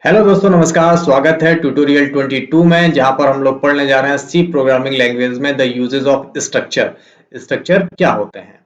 Hello दोस्तों, नमस्कार। स्वागत है ट्यूटोरियल 22 में, जहां पर हम लोग पढ़ने जा रहे हैं सी प्रोग्रामिंग लैंग्वेज में the uses of structure. Structure क्या होते हैं?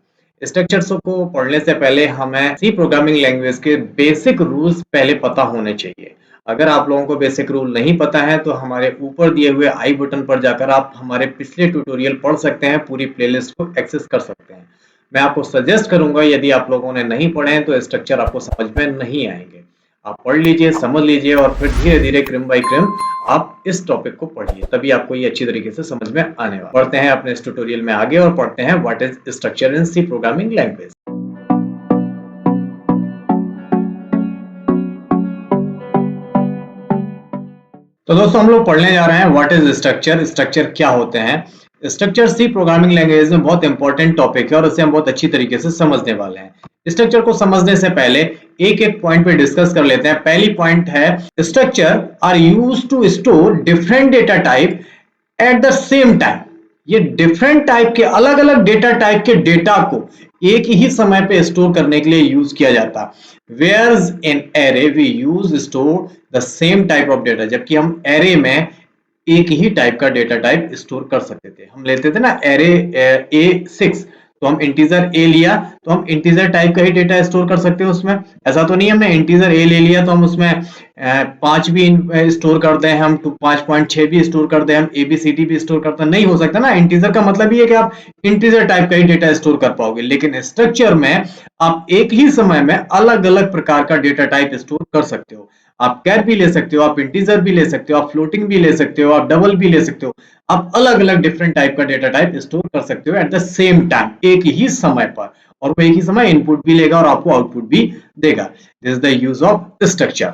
स्ट्रक्चर्स को पढ़ने से पहले हमें सी प्रोग्रामिंग लैंग्वेज के बेसिक रूल्स पहले पता होने चाहिए। अगर आप लोगों को बेसिक रूल नहीं पता है तो हमारे ऊपर दिए हुए आई बटन पर जाकर आप हमारे पिछले ट्यूटोरियल पढ़ सकते हैं, पूरी प्लेलिस्ट को एक्सेस कर सकते हैं। मैं आपको सजेस्ट करूंगा, यदि आप लोगों ने नहीं पढ़े हैं तो स्ट्रक्चर आपको समझ में नहीं आएंगे। आप पढ़ लीजिए, समझ लीजिए और फिर धीरे धीरे क्रिम बाय क्रिम आप इस टॉपिक को पढ़िए, तभी आपको ये अच्छी तरीके से समझ में आने वाला। बढ़ते हैं अपने इस ट्यूटोरियल में आगे और पढ़ते हैं what is structure in C programming language. तो दोस्तों, हम लोग पढ़ने जा रहे हैं व्हाट इज स्ट्रक्चर। स्ट्रक्चर क्या होते हैं? स्ट्रक्चर सी प्रोग्रामिंग लैंग्वेज में बहुत इंपॉर्टेंट टॉपिक है और इसे हम बहुत अच्छी तरीके से समझने वाले हैं। स्ट्रक्चर को समझने से पहले एक एक पॉइंट पे डिस्कस कर लेते हैं। पहली पॉइंट है structure are used to store different data type at the same time. ये डिफरेंट टाइप के अलग अलग डेटा टाइप के डेटा को एक ही समय पे स्टोर करने के लिए यूज किया जाता है। Whereas in array we use store the same type of data, जबकि हम एरे में एक ही टाइप का डेटा टाइप स्टोर कर सकते थे। हम लेते थे ना एरे A6, तो हम इंटीजर ए लिया तो हम इंटीजर टाइप का ही डेटा स्टोर कर सकते हैं उसमें। ऐसा तो नहीं हमने इंटीजर ए ले लिया तो हम उसमें 5 भी स्टोर कर दें, हम 5.6 भी स्टोर कर दें, हम ABCD भी स्टोर करते हैं। नहीं हो सकता ना। इंटीजर का मतलब ये है कि आप इंटीजर टाइप का ही डेटा स्टोर कर पाओगे, लेकिन स्ट्रक्चर में आप एक ही समय में अलग अलग प्रकार का डेटा टाइप स्टोर कर सकते हो। आप कैर भी ले सकते हो, आप इंटीजर भी ले सकते हो, आप फ्लोटिंग भी ले सकते हो, आप डबल भी ले सकते हो। आप अलग अलग डिफरेंट टाइप का डेटा टाइप स्टोर कर सकते हो एट द सेम टाइम, एक ही समय पर। और वो एक ही समय इनपुट भी लेगा और आपको आउटपुट भी देगा। This is the use of structure.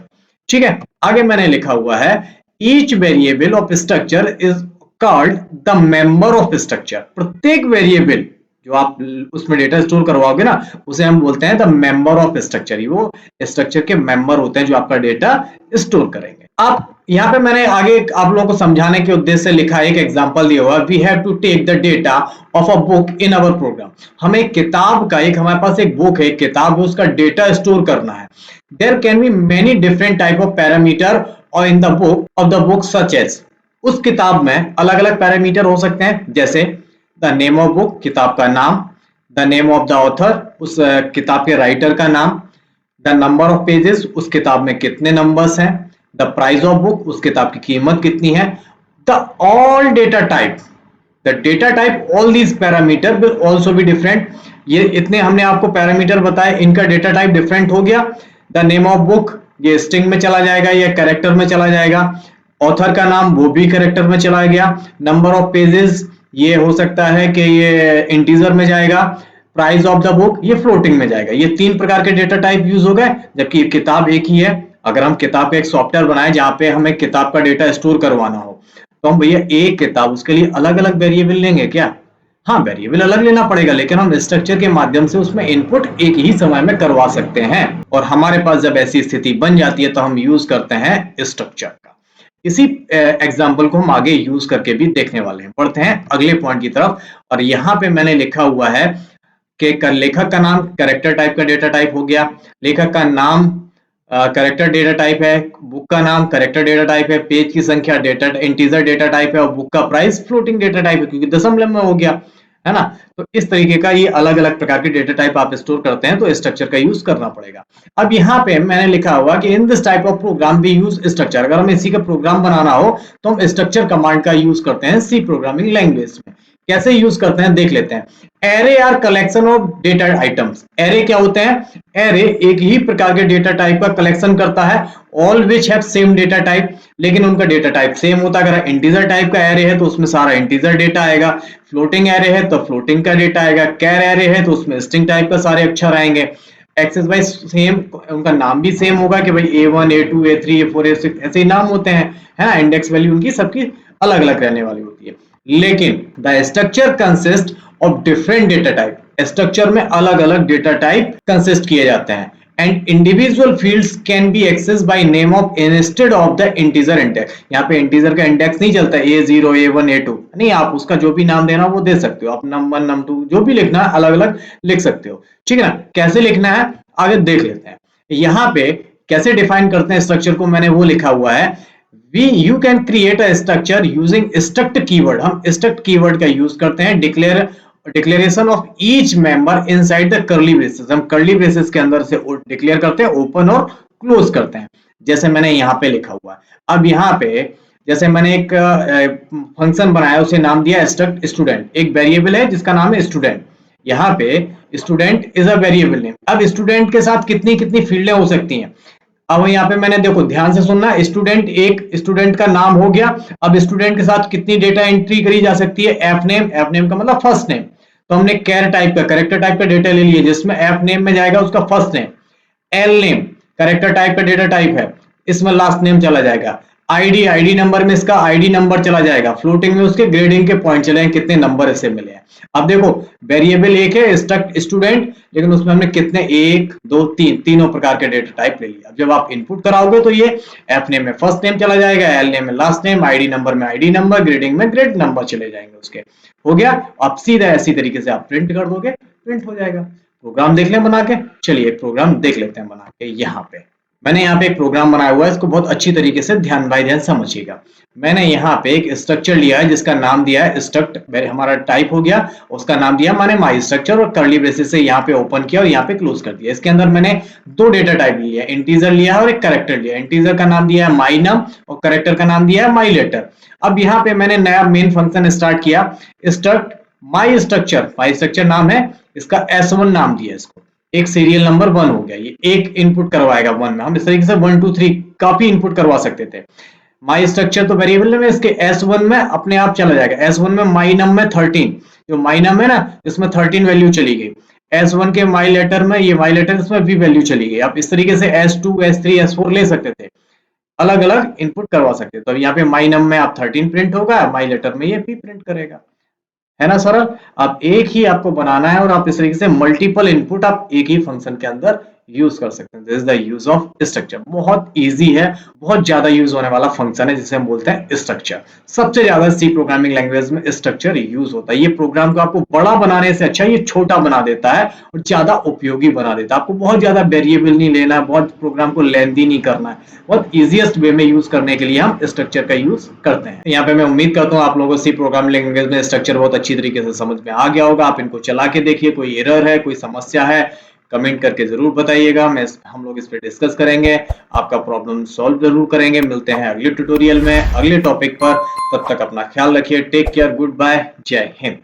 ठीक है, आगे मैंने लिखा हुआ है each variable of structure is called the member of structure. प्रत्येक वेरिएबल जो आप उसमें डेटा स्टोर करवाओगे ना, उसे हम बोलते हैं द मेंबर ऑफ स्ट्रक्चर। वो स्ट्रक्चर के मेंबर होते हैं जो आपका डेटा स्टोर करेंगे। आप यहाँ पे मैंने आगे आप लोगों को समझाने के उद्देश्य से लिखा एक एग्जांपल दिया हुआ, we have to take the data of a book in our program. हमें एक किताब का, एक हमारे पास एक बुक है, एक किताब है, उसका डेटा स्टोर करना है। There can be many different type of parameter और in the book of the book such as. उस किताब में अलग अलग पैरामीटर हो सकते हैं, जैसे द नेम ऑफ बुक, किताब का नाम, the name of the author, उस किताब के राइटर का नाम, द नंबर ऑफ पेजेस, उस किताब में कितने नंबर्स हैं, द प्राइस ऑफ बुक, उस किताब की कीमत कितनी है, the all data type, the data type, all these parameter will also be different. ये इतने हमने आपको पैरामीटर बताए, इनका डेटा टाइप डिफरेंट हो गया। द नेम ऑफ बुक ये स्ट्रिंग में चला जाएगा या कैरेक्टर में चला जाएगा। ऑथर का नाम वो भी कैरेक्टर में चला गया। नंबर ऑफ पेजेस ये हो सकता है कि ये इंटीजर में जाएगा। प्राइस ऑफ द बुक ये फ्लोटिंग में जाएगा। ये तीन प्रकार के डेटा टाइप यूज हो गए, जबकि किताब एक ही है। अगर हम किताब का एक सॉफ्टवेयर बनाए जहां पे हमें किताब का डेटा स्टोर करवाना हो, तो हम भैया एक किताब, उसके लिए अलग अलग वेरिएबल लेंगे क्या? हाँ, वेरिएबल अलग लेना पड़ेगा, लेकिन हम स्ट्रक्चर के माध्यम से उसमें इनपुट एक ही समय में करवा सकते हैं। और हमारे पास जब ऐसी स्थिति बन जाती है तो हम यूज करते हैं स्ट्रक्चर का। इसी एग्जाम्पल को हम आगे यूज करके भी देखने वाले हैं। बढ़ते हैं अगले पॉइंट की तरफ, और यहाँ पे मैंने लिखा हुआ है कि लेखक का नाम कैरेक्टर टाइप का डेटा टाइप हो गया, लेखक का नाम कैरेक्टर डेटा टाइप है, बुक का नाम कैरेक्टर डेटा टाइप है, पेज की संख्या डेटा इंटीजर डेटा टाइप है, और बुक का प्राइस फ्लोटिंग डेटा टाइप है क्योंकि दशमलव में हो गया, है ना। तो इस तरीके का ये अलग अलग प्रकार के डेटा टाइप आप स्टोर करते हैं तो स्ट्रक्चर का यूज करना पड़ेगा। अब यहाँ पे मैंने लिखा हुआ कि in this type of program we use structure. अगर हमें इसी का प्रोग्राम बनाना हो तो हम स्ट्रक्चर कमांड का यूज करते हैं सी प्रोग्रामिंग लैंग्वेज में। कैसे यूज करते हैं देख लेते हैं। Array are collection of data items. Array क्या होते हैं? एरे एक ही प्रकार के डेटा टाइप का कलेक्शन करता है, all which have same data type, लेकिन उनका डेटा टाइप सेम होता है। अगर इंटीजर टाइप का एरे है तो उसमें सारा इंटीजर डेटा आएगा, फ्लोटिंग एरे है तो फ्लोटिंग का डेटा आएगा, कैर एरे है तो उसमें स्ट्रिंग टाइप का सारे अक्षर आएंगे। एक्सेस वाइज सेम, उनका नाम भी सेम होगा कि भाई A1 A2 A3 A4 A6 ऐसे ही नाम होते हैं, है ना। इंडेक्स वैल्यू उनकी सबकी अलग अलग रहने वाली होती है। लेकिन the structure consist of different data type. Structure में अलग अलग डेटा टाइप कंसिस्ट किए जाते हैं and individual fields can be access by name of instead of the integer index. यहाँ पे इंटीजर का इंडेक्स नहीं चलता A0 A1 A2 नहीं, आप उसका जो भी नाम देना वो दे सकते हो। आप num1 num2 जो भी लिखना है अलग अलग लिख सकते हो, ठीक है ना। कैसे लिखना है आगे देख लेते हैं। यहाँ पे कैसे डिफाइन करते हैं स्ट्रक्चर को, मैंने वो लिखा हुआ है। You can create a structure using struct keyword. हम स्ट्रक्ट कीवर्ड का यूज करते हैं। Declaration of each member inside the curly braces. हम कर्ली ब्रेसेस के अंदर से डिक्लेयर करते हैं, ओपन और क्लोज करते हैं, जैसे मैंने यहाँ पे लिखा हुआ है। अब यहाँ पे जैसे मैंने एक फंक्शन बनाया, उसे नाम दिया स्ट्रक्ट स्टूडेंट। एक वेरिएबल है जिसका नाम है स्टूडेंट। यहाँ पे student is a variable name. अब स्टूडेंट के साथ कितनी कितनी फील्डें हो सकती हैं। अब यहाँ पे मैंने, देखो ध्यान से सुनना, स्टूडेंट, एक स्टूडेंट का नाम हो गया। अब स्टूडेंट के साथ कितनी डेटा एंट्री करी जा सकती है, एफ नेम। एफ नेम का मतलब फर्स्ट नेम। तो हमने कैर टाइप का, कैरेक्टर टाइप का डेटा ले लिया, जिसमें एफ नेम में जाएगा उसका first name. L name character type का डेटा टाइप है, इसमें लास्ट नेम चला जाएगा। आईडी, आईडी नंबर में इसका आईडी नंबर चला जाएगा। फ्लोटिंग में उसके ग्रेडिंग के पॉइंट चले हैं, कितने नंबर इससे मिले हैं। अब देखो वेरिएबल एक है स्ट्रक्ट स्टूडेंट, लेकिन उसमें हमने कितने, एक दो तीन, तीनों प्रकार के डेटा टाइप ले लिया। अब जब आप इनपुट कराओगे तो ये एफ नेम में फर्स्ट नेम चला जाएगा, एल नेम में लास्ट नेम, आईडी नंबर में आईडी नंबर, ग्रेडिंग में ग्रेड नंबर चले जाएंगे उसके। हो गया। आप सीधा ऐसी तरीके से आप प्रिंट कर दोगे, प्रिंट हो जाएगा। प्रोग्राम देख लें बना के। चलिए एक प्रोग्राम देख लेते हैं बना के। यहाँ पे मैंने यहाँ पे एक प्रोग्राम बनाया हुआ है, इसको बहुत अच्छी तरीके से ध्यान बाय ध्यान समझिएगा। मैंने यहाँ पे एक स्ट्रक्चर लिया है जिसका नाम दिया है स्ट्रक्ट। हमारा टाइप हो गया, उसका नाम दिया मैंने माई स्ट्रक्चर, और कर्ली ब्रेसेस से यहाँ पे ओपन किया और यहाँ पे क्लोज कर दिया। इसके अंदर मैंने दो डेटा टाइप लिया है, इंटीजर लिया है और एक कैरेक्टर लिया है। इंटीजर का नाम दिया है माई नम और कैरेक्टर का नाम दिया है माई लेटर। अब यहाँ पे मैंने नया मेन फंक्शन स्टार्ट किया, स्ट्रक्ट माई स्ट्रक्चर। माई स्ट्रक्चर नाम है इसका, S1 नाम दिया इसको। एक सीरियल नंबर 1 हो गया, ये एक इनपुट करवाएगा 1 में। हम इस तरीके से 1 2 3 काफी इनपुट करवा सकते थे। माई स्ट्रक्चर तो वेरिएबल में इसके S1 में अपने आप चला जाएगा। S1 में माई नम में 13, जो माई नम है ना, इसमें 13 वैल्यू चली गई। S1 के माई लेटर में, ये माई लेटर, इसमें भी वैल्यू चली गई। आप इस तरीके से S2 S3 S4 ले सकते थे, अलग अलग इनपुट करवा सकते थे। तो यहाँ पे माई नम में आप 13 प्रिंट होगा, माई लेटर में ये भी प्रिंट करेगा। है ना सरल। आप एक ही आपको बनाना है और आप इस तरीके से मल्टीपल इनपुट आप एक ही फंक्शन के अंदर यूज कर सकते हैं। This is the use of structure. बहुत इजी है, बहुत ज्यादा यूज होने वाला फंक्शन है जिसे हम बोलते हैं स्ट्रक्चर। सबसे ज्यादा सी प्रोग्रामिंग लैंग्वेज में स्ट्रक्चर यूज होता है। ये प्रोग्राम को आपको बड़ा बनाने से अच्छा ये छोटा बना देता है और ज्यादा उपयोगी बना देता है। आपको बहुत ज्यादा वेरिएबल नहीं लेना है, बहुत प्रोग्राम को लेंथी नहीं करना है। बहुत इजीएस्ट वे में यूज करने के लिए हम स्ट्रक्चर का यूज करते हैं। यहाँ पे मैं उम्मीद करता हूँ आप लोगों को सी प्रोग्रामिंग लैंग्वेज में स्ट्रक्चर बहुत अच्छी तरीके से समझ में आ गया होगा। आप इनको चला के देखिए, कोई एरर है, कोई समस्या है, कमेंट करके जरूर बताइएगा। हम लोग इस पे डिस्कस करेंगे, आपका प्रॉब्लम सॉल्व जरूर करेंगे। मिलते हैं अगले ट्यूटोरियल में अगले टॉपिक पर। तब तक अपना ख्याल रखिए। टेक केयर, गुड बाय, जय हिंद।